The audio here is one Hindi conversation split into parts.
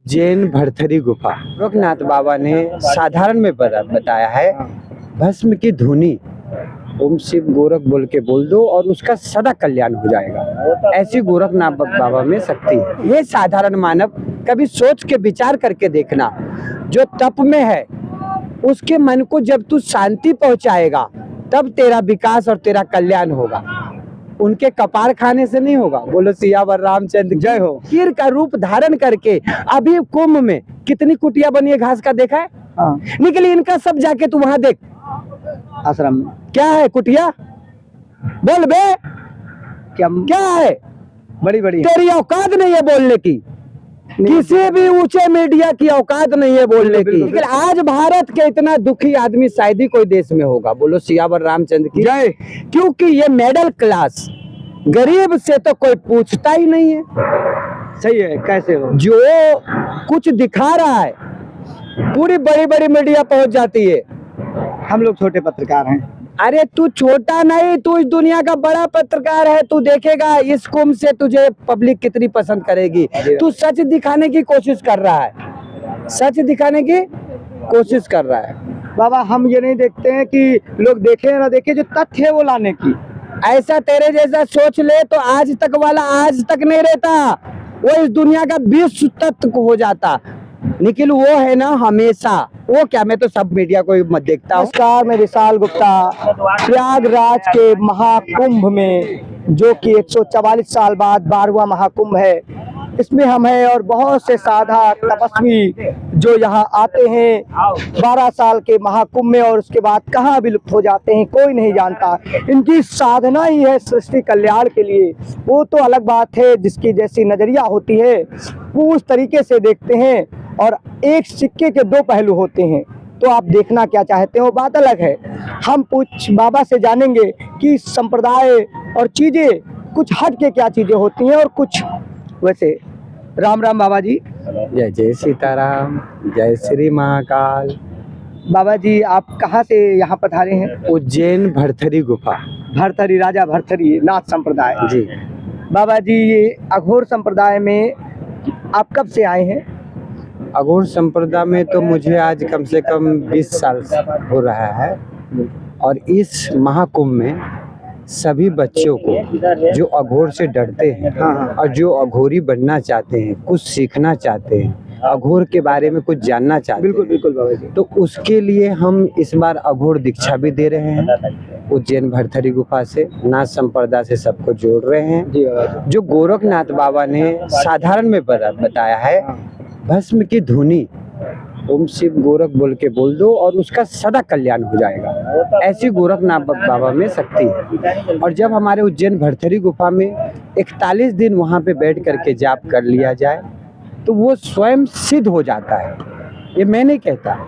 उज्जैन भरथरी गुफा गोरखनाथ बाबा ने साधारण में बताया है, भस्म की धुनी ओम शिव गोरख बोल के बोल दो और उसका सदा कल्याण हो जाएगा। ऐसी गोरखनाथ बाबा में शक्ति है। ये साधारण मानव कभी सोच के विचार करके देखना, जो तप में है उसके मन को जब तू शांति पहुंचाएगा तब तेरा विकास और तेरा कल्याण होगा। उनके कपार खाने से नहीं होगा। बोलो सियावर रामचंद्र जय हो। कीर का रूप धारण करके अभी कुंभ में कितनी कुटिया बनी है घास का, देखा है? निकली इनका सब, जाके तू वहां देख आश्रम में क्या है कुटिया, बोल बे क्या है? बड़ी बड़ी तेरी औकात नहीं है बोलने की, किसी भी ऊंचे मीडिया की औकात नहीं है बोलने की। लेकिन आज भारत के इतना दुखी आदमी शायद ही कोई देश में होगा। बोलो सियावर रामचंद्र की जय। क्योंकि ये मिडिल क्लास गरीब से तो कोई पूछता ही नहीं है। सही है, कैसे हो? जो कुछ दिखा रहा है पूरी बड़ी बड़ी मीडिया पहुंच जाती है। हम लोग छोटे पत्रकार हैं। अरे तू छोटा नहीं, तू इस दुनिया का बड़ा पत्रकार है। तू देखेगा इस कुंभ से तुझे पब्लिक कितनी पसंद करेगी। तू सच दिखाने की कोशिश कर रहा है, सच दिखाने की कोशिश कर रहा है। बाबा हम ये नहीं देखते हैं कि लोग देखे या ना देखे, जो तथ्य है वो लाने की। ऐसा तेरे जैसा सोच ले तो आज तक वाला आज तक नहीं रहता, वो इस दुनिया का विश्व तत्व हो जाता। निखिल वो है ना हमेशा, वो क्या, मैं तो सब मीडिया को मत देखता हूँ। नमस्कार, मैं विशाल गुप्ता। प्रयागराज के महाकुंभ में, जो कि 144 साल बाद 12वां महाकुंभ है, इसमें हम हैं और बहुत से साधक तपस्वी जो यहाँ आते हैं 12 साल के महाकुंभ में और उसके बाद कहाँ विलुप्त हो जाते हैं कोई नहीं जानता। इनकी साधना ही है सृष्टि कल्याण के लिए। वो तो अलग बात है, जिसकी जैसी नजरिया होती है वो उस तरीके से देखते हैं, और एक सिक्के के दो पहलू होते हैं। तो आप देखना क्या चाहते हो वो बात अलग है। हम कुछ बाबा से जानेंगे कि संप्रदाय और चीजें कुछ हट के क्या चीजें होती हैं और कुछ वैसे। राम राम बाबा जी। जय जय सीताराम, जय श्री महाकाल। बाबा जी आप कहाँ से यहाँ पधारे हैं? उज्जैन भरथरी गुफा। भरथरी, राजा भरथरी नाथ संप्रदाय जी। बाबा जी ये अघोर संप्रदाय में आप कब से आए हैं? अघोर संप्रदाय में तो मुझे आज कम से कम 20 साल हो रहा है, और इस महाकुंभ में सभी बच्चों को जो अघोर से डरते हैं और जो अघोरी बनना चाहते हैं, कुछ सीखना चाहते हैं, अघोर के बारे में कुछ जानना चाहते हैं, बिल्कुल बिल्कुल बाबा जी, तो उसके लिए हम इस बार अघोर दीक्षा भी दे रहे हैं। उज्जैन भरथरी गुफा से नाथ संप्रदाय से सबको जोड़ रहे हैं। जी बाबा जी। जो गोरखनाथ बाबा ने साधारण में बताया है, भस्म की धुनी ओम शिव गोरख बोल के बोल दो और उसका सदा कल्याण हो जाएगा। ऐसी गोरखनाथ बाबा में शक्ति है। और जब हमारे उज्जैन भरथरी गुफा में 41 दिन वहाँ पे बैठ करके जाप कर लिया जाए तो वो स्वयं सिद्ध हो जाता है। ये मैं नहीं कहता,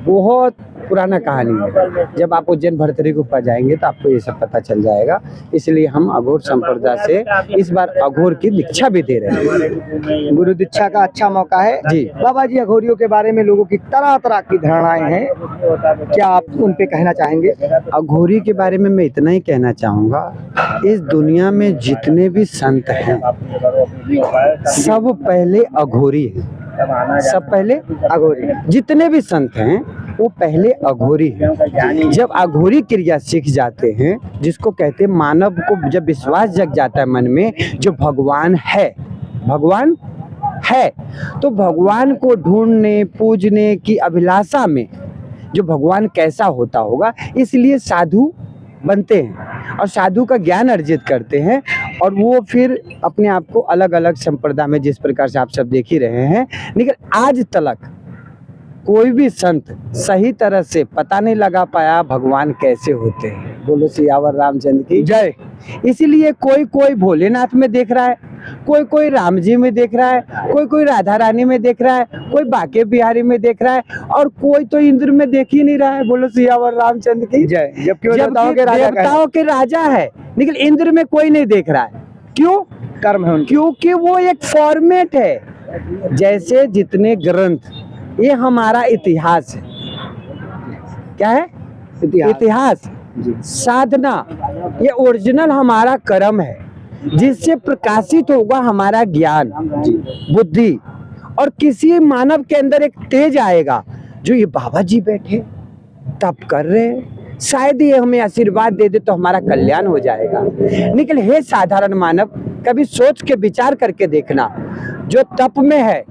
बहुत पुराना कहानी है। जब आप उज्जैन भरथरी गुफा जाएंगे तो आपको ये सब पता चल जाएगा। इसलिए हम अघोर संप्रदाय से इस बार अघोर की दीक्षा भी दे रहे हैं। गुरु दीक्षा का अच्छा मौका है जी। बाबा जी अघोरियों के बारे में लोगों की तरह तरह की धारणाएं हैं, क्या आप उन पे कहना चाहेंगे? अघोरी के बारे में मैं इतना ही कहना चाहूँगा, इस दुनिया में जितने भी संत हैं सब पहले अघोरी हैं। सब पहले अघोरी, जितने भी संत हैं वो पहले अघोरी हैं। जब अघोरी क्रिया सीख जाते हैं, जिसको कहते हैं मानव को जब विश्वास जग जाता है मन में जो भगवान है, भगवान है, तो भगवान को ढूंढने पूजने की अभिलाषा में जो भगवान कैसा होता होगा, इसलिए साधु बनते हैं और साधु का ज्ञान अर्जित करते हैं। और वो फिर अपने आप को अलग अलग संप्रदाय में, जिस प्रकार से आप सब देख ही रहे हैं, लेकिन आज तक कोई भी संत सही तरह से पता नहीं लगा पाया भगवान कैसे होते हैं। बोलो सियावर रामचंद्र की जय। इसीलिए कोई कोई भोलेनाथ में देख रहा है, कोई कोई राम जी में देख रहा है, कोई कोई राधा रानी में देख रहा है, कोई बाके बिहारी में देख रहा है, और कोई तो इंद्र में देख ही नहीं रहा है। बोलो सियावर रामचंद्र की जय। जबकि देवताओं के राजा है, लेकिन इंद्र में कोई नहीं देख रहा है। क्यों? कर्म है, क्योंकि वो एक फॉर्मेट है। जैसे जितने ग्रंथ, ये हमारा इतिहास है। क्या है? इतिहास। साधना ये ओरिजिनल हमारा कर्म है, जिससे प्रकाशित होगा हमारा ज्ञान, बुद्धि, और किसी मानव के अंदर एक तेज आएगा, जो ये बाबा जी बैठे तप कर रहे हैं, शायद ये हमें आशीर्वाद दे दे तो हमारा कल्याण हो जाएगा। लेकिन हे साधारण मानव, कभी सोच के विचार करके देखना, जो तप में है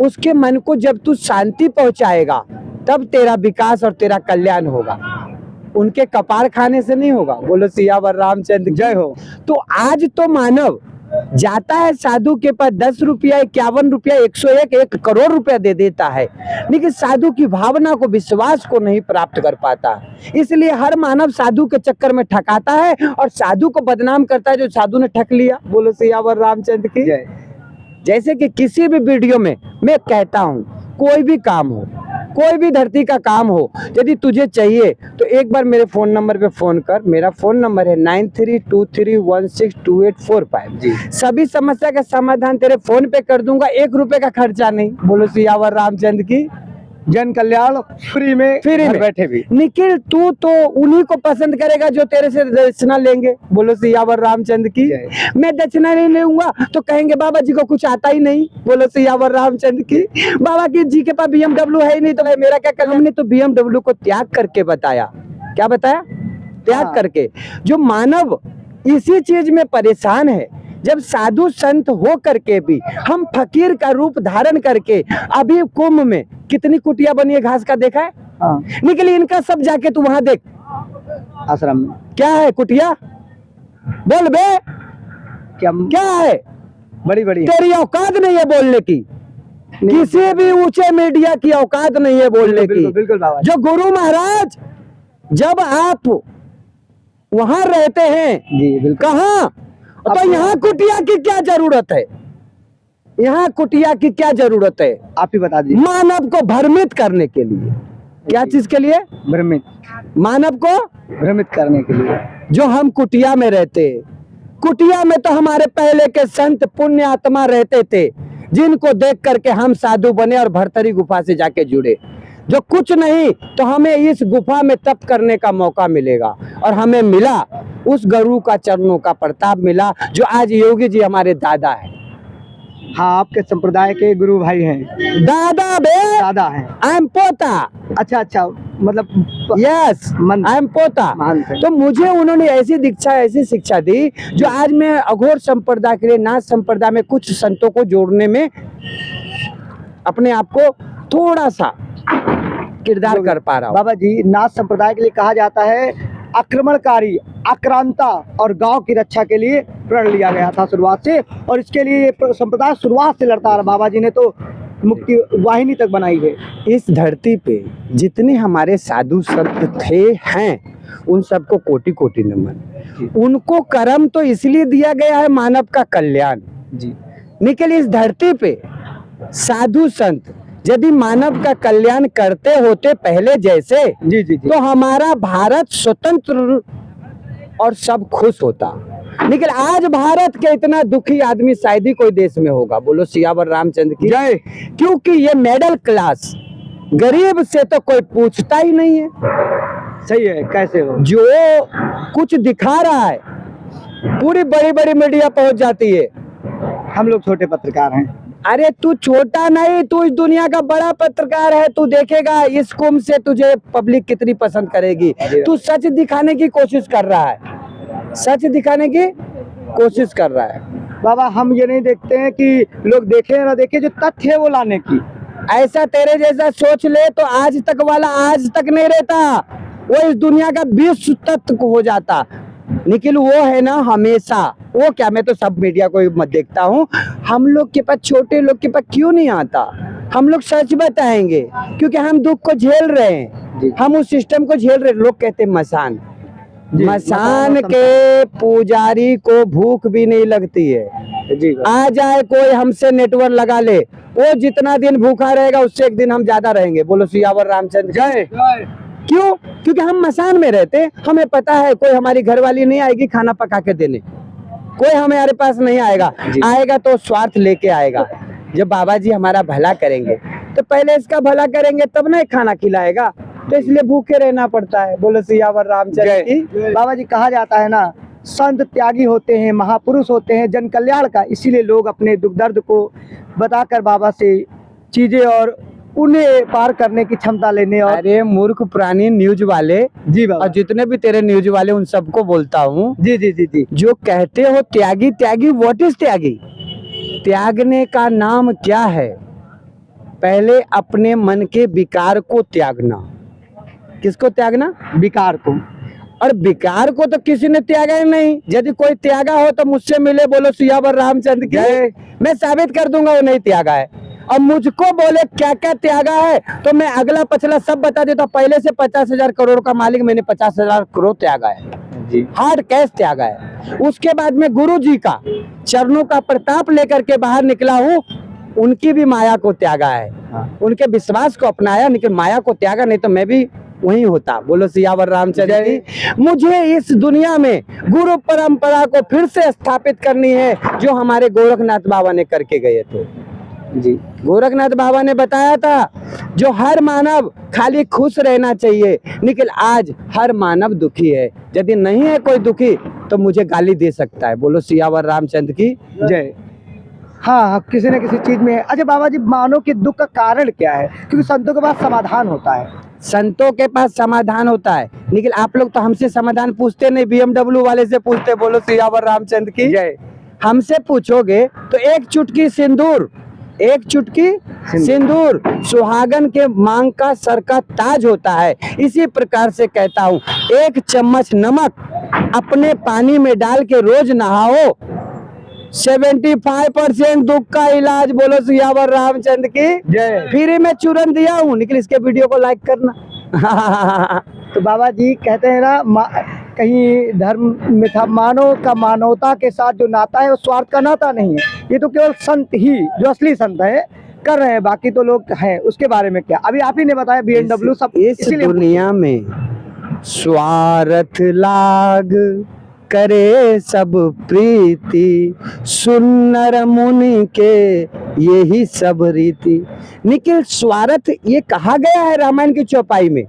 उसके मन को जब तू शांति पहुंचाएगा तब तेरा विकास और तेरा कल्याण होगा, उनके कपार खाने से नहीं होगा। बोलो सियावर रामचंद्र की जय हो। तो आज तो मानव जाता है साधु के पास 10 रुपया, 51 रुपया, 101, 1 करोड़ रुपया दे देता है, लेकिन साधु की भावना को, विश्वास को नहीं प्राप्त कर पाता। इसलिए हर मानव साधु के चक्कर में ठकाता है और साधु को बदनाम करता है जो साधु ने ठक लिया। बोलो सियावर रामचंद्र की जय। जैसे कि किसी भी वीडियो में मैं कहता हूँ, कोई भी काम हो, कोई भी धरती का काम हो, यदि तुझे चाहिए तो एक बार मेरे फोन नंबर पे फोन कर। मेरा फोन नंबर है 9323162845 जी। सभी समस्या का समाधान तेरे फोन पे कर दूंगा, 1 रुपए का खर्चा नहीं। बोलो सियावर रामचंद्र की जन कल्याण फ्री में बैठे भी। निखिल, तू तो उन्हीं को पसंद करेगा जो तेरे से दक्षिणा लेंगे। बोलो सियावर रामचंद्र की। मैं दक्षिणा नहीं लूंगा तो कहेंगे बाबा जी को कुछ आता ही नहीं। बोलो सियावर रामचंद्र की। बाबा की जी के पास BMW है ही नहीं तो मेरा क्या कर। हमने तो BMW को त्याग करके बताया। क्या बताया? त्याग करके। जो मानव इसी चीज में परेशान है, जब साधु संत हो करके भी हम फकीर का रूप धारण करके, अभी कुंभ में कितनी कुटिया बनी है घास का, देखा है? निकल इनका सब जाके तू वहां देख आश्रम में क्या है कुटिया। बोल बे क्या है? बड़ी बड़ी तेरी औकात नहीं है बोलने की, किसी भी ऊंचे मीडिया की औकात नहीं है बोलने की। बिल्कुल बाबा। जो गुरु महाराज, जब आप वहां रहते हैं जी बिल्कुल, कहाँ, तो यहाँ कुटिया की क्या जरूरत है? यहाँ कुटिया की क्या जरूरत है? आप ही बता दीजिए। मानव को भ्रमित करने के लिए। क्या चीज के लिए? भ्रमित, मानव को भ्रमित करने के लिए। जो हम कुटिया में रहते, कुटिया में तो हमारे पहले के संत पुण्य आत्मा रहते थे, जिनको देख करके हम साधु बने और भरतरी गुफा से जाके जुड़े। जो कुछ नहीं तो हमें इस गुफा में तप करने का मौका मिलेगा, और हमें मिला उस गुरु का चरणों का प्रताप मिला, जो आज योगी जी हमारे दादा है। हाँ, आपके संप्रदाय के गुरु भाई हैं। दादा बे, दादा हैं। आई एम पोता। अच्छा, मतलब यस, आई एम पोता। तो मुझे उन्होंने ऐसी दीक्षा, ऐसी शिक्षा दी, जो आज मैं अघोर संप्रदाय के लिए, नाथ संप्रदाय में कुछ संतों को जोड़ने में अपने आप को थोड़ा सा किरदार कर पा रहा हूँ। बाबा जी, नाथ संप्रदाय के लिए कहा जाता है आक्रमणकारी, आक्रांता और गांव की रक्षा के लिए प्रण लिया गया था शुरुआत से, और इसके लिए संप्रदाय शुरुआत से लड़ता रहा। बाबा जी ने तो मुक्ति वाहिनी तक बनाई है। इस धरती पे जितने हमारे साधु संत थे हैं, उन सबको कोटि कोटि नमन। उनको कर्म तो इसलिए दिया गया है मानव का कल्याण जी। निकल इस धरती पे साधु संत यदि मानव का कल्याण करते होते पहले जैसे, जी जी जी, तो हमारा भारत स्वतंत्र और सब खुश होता। लेकिन आज भारत के इतना दुखी आदमी शायद ही कोई देश में होगा। बोलो सियावर रामचंद्र की जय। क्योंकि ये मिडिल क्लास, गरीब से तो कोई पूछता ही नहीं है। सही है, कैसे हो? जो कुछ दिखा रहा है पूरी बड़ी बड़ी मीडिया पहुंच जाती है। हम लोग छोटे पत्रकार हैं। अरे तू छोटा नहीं, तू इस दुनिया का बड़ा पत्रकार है। तू देखेगा इस कुंभ से तुझे पब्लिक कितनी पसंद करेगी। तू सच दिखाने की कोशिश कर रहा है, सच दिखाने की कोशिश कर रहा है। बाबा, हम ये नहीं देखते हैं कि लोग देखे या ना देखे, जो तथ्य है वो लाने की। ऐसा तेरे जैसा सोच ले तो आज तक वाला आज तक नहीं रहता, वो इस दुनिया का विश्व तत्व हो जाता। निखिल वो है ना हमेशा, वो क्या, मैं तो सब मीडिया को मत देखता हूँ। हम लोग के पास, छोटे लोग के पास क्यों नहीं आता? हम लोग सच बताएंगे क्योंकि हम दुख को झेल रहे हैं, हम उस सिस्टम को झेल रहे हैं। लोग कहते हैं मसान, मसान के पुजारी को भूख भी नहीं लगती है। जी, आ जाए कोई हमसे नेटवर्क लगा ले, वो जितना दिन भूखा रहेगा उससे एक दिन हम ज्यादा रहेंगे। बोलो सियावर रामचंद्र जय। क्यों? क्योंकि हम मसान में रहते, हमें पता है कोई हमारी घरवाली नहीं आएगी खाना पका के देने, कोई हमारे पास नहीं आएगा। आएगा तो स्वार्थ लेके आएगा। जब बाबा जी हमारा भला करेंगे तो पहले इसका भला करेंगे तब ना खाना खिलाएगा, तो इसलिए भूखे रहना पड़ता है। बोलो सियावर रामचंद्र की। बाबा जी, कहा जाता है ना संत त्यागी होते हैं, महापुरुष होते हैं, जन कल्याण का, इसीलिए लोग अपने दुख दर्द को बताकर बाबा से चीजें और उन्हें पार करने की क्षमता लेने। और अरे मूर्ख प्राणी न्यूज वाले जी बाबा, और जितने भी तेरे न्यूज वाले उन सबको बोलता हूँ, जी जी जी जी, जो कहते हो त्यागी त्यागी, व्हाट इज त्यागी? त्यागने का नाम क्या है? पहले अपने मन के विकार को त्यागना। किसको त्यागना? विकार को। और विकार को तो किसी ने त्यागा ही नहीं। यदि कोई त्यागा हो तो मुझसे मिले, बोलो सियावर रामचंद्र की, मैं साबित कर दूंगा वो नहीं त्यागा है। और मुझको बोले क्या क्या त्यागा है तो मैं अगला पछला सब बता देता। पहले से 50,000 करोड़ का मालिक, मैंने 50,000 करोड़ त्यागा है जी, हार्ड कैश त्यागा है। उसके बाद में गुरु जी का चरणों का प्रताप लेकर के बाहर निकला हूँ, उनकी भी माया को त्यागा है, उनके विश्वास को अपनाया, लेकिन माया को त्यागा, नहीं तो मैं भी वही होता। बोलो सियावर रामचंद्र जी। मुझे इस दुनिया में गुरु परंपरा को फिर से स्थापित करनी है, जो हमारे गोरखनाथ बाबा ने करके गए थे जी। गोरखनाथ बाबा ने बताया था जो हर मानव खाली खुश रहना चाहिए, लेकिन आज हर मानव दुखी है। यदि नहीं है कोई दुखी तो मुझे गाली दे सकता है। बोलो सियावर रामचंद्र की जय। हाँ, किसी न किसी चीज में। अच्छा बाबा जी, मानव के दुख का कारण क्या है? क्योंकि संतों के पास समाधान होता है। संतों के पास समाधान होता है, लेकिन आप लोग तो हमसे समाधान पूछते नहीं, BMW वाले से पूछते। बोलो सियावर रामचंद्र की जय। हमसे पूछोगे तो एक चुटकी सिंदूर, एक चुटकी सिंदूर सुहागन के मांग का सर का ताज होता है। इसी प्रकार से कहता हूँ, एक चम्मच नमक अपने पानी में डाल के रोज नहाओ, 75% दुख का इलाज। बोलो सियावर रामचंद्र की जय। फ्री में चूरन दिया हूँ, लेकिन इसके वीडियो को लाइक करना। तो बाबा जी कहते हैं ना, कहीं धर्म में था, मानव का मानवता के साथ जो नाता है वो स्वार्थ का नाता नहीं है। ये तो केवल संत ही, जो असली संत है, कर रहे हैं, बाकी तो लोग हैं। उसके बारे में क्या, अभी आप ही ने बताया BMW सब। इस दुनिया में स्वार्थ लाग करे सब प्रीति, सुन्नर मुनि के यही सब रीति। निखिल, स्वार्थ ये कहा गया है रामायण की चौपाई में।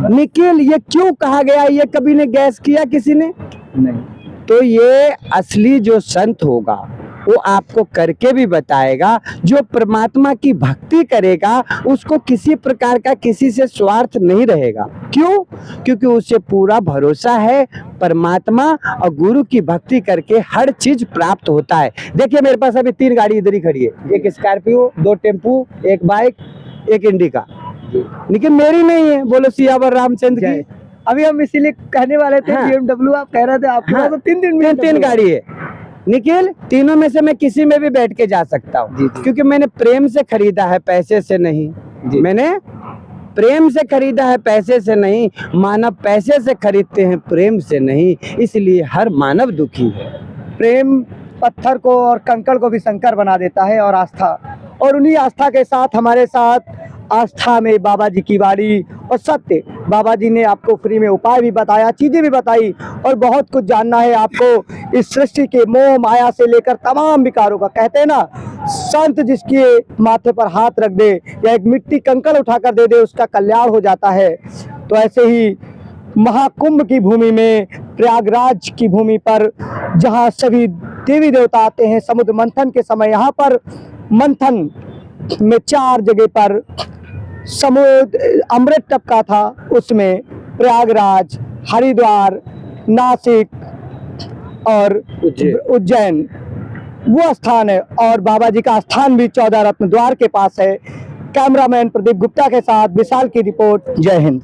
निखिल, ये क्यों कहा गया, ये कभी ने गैस किया किसी ने? नहीं। तो ये असली जो संत होगा वो आपको करके भी बताएगा। जो परमात्मा की भक्ति करेगा उसको किसी प्रकार का किसी से स्वार्थ नहीं रहेगा। क्यों? क्योंकि उसे पूरा भरोसा है परमात्मा और गुरु की भक्ति करके हर चीज प्राप्त होता है। देखिए मेरे पास अभी 3 गाड़ी इधर ही खड़ी है, एक स्कॉर्पियो, 2 टेम्पू, एक बाइक, एक इंडिका, लेकिन मेरी नहीं है। बोलो सियावर रामचंद्र की। अभी हम इसीलिए कहने वाले थे, BMW आप कह रहे थे आपके पास तो 3 गाड़ी है। निखिल, तीनों में से मैं किसी में भी बैठ के जा सकता हूँ, क्योंकि मैंने प्रेम से खरीदा है, पैसे से नहीं। मैंने प्रेम से खरीदा है, पैसे से नहीं। मानव पैसे से खरीदते हैं, प्रेम से नहीं, इसलिए हर मानव दुखी है। प्रेम पत्थर को और कंकड़ को भी शंकर बना देता है, और आस्था, और उन्हीं आस्था के साथ हमारे साथ आस्था में बाबा जी की वाणी और सत्य। बाबा जी ने आपको फ्री में उपाय भी बताया, चीज़ें भी बताई, और बहुत कुछ जानना है आपको इस सृष्टि के मोह माया से लेकर तमाम विकारों का। कहते हैं ना, संत जिसके माथे पर हाथ रख दे या एक मिट्टी कंकड़ उठाकर दे दे, उसका कल्याण हो जाता है। तो ऐसे ही महाकुंभ की भूमि में, प्रयागराज की भूमि पर, जहाँ सभी देवी देवता आते हैं, समुद्र मंथन के समय यहाँ पर मंथन में 4 जगह पर समुद्र अमृत टपका था। उसमें प्रयागराज, हरिद्वार, नासिक और उज्जैन वो स्थान है। और बाबा जी का स्थान भी 14 रत्न द्वार के पास है। कैमरामैन प्रदीप गुप्ता के साथ विशाल की रिपोर्ट। जय हिंद।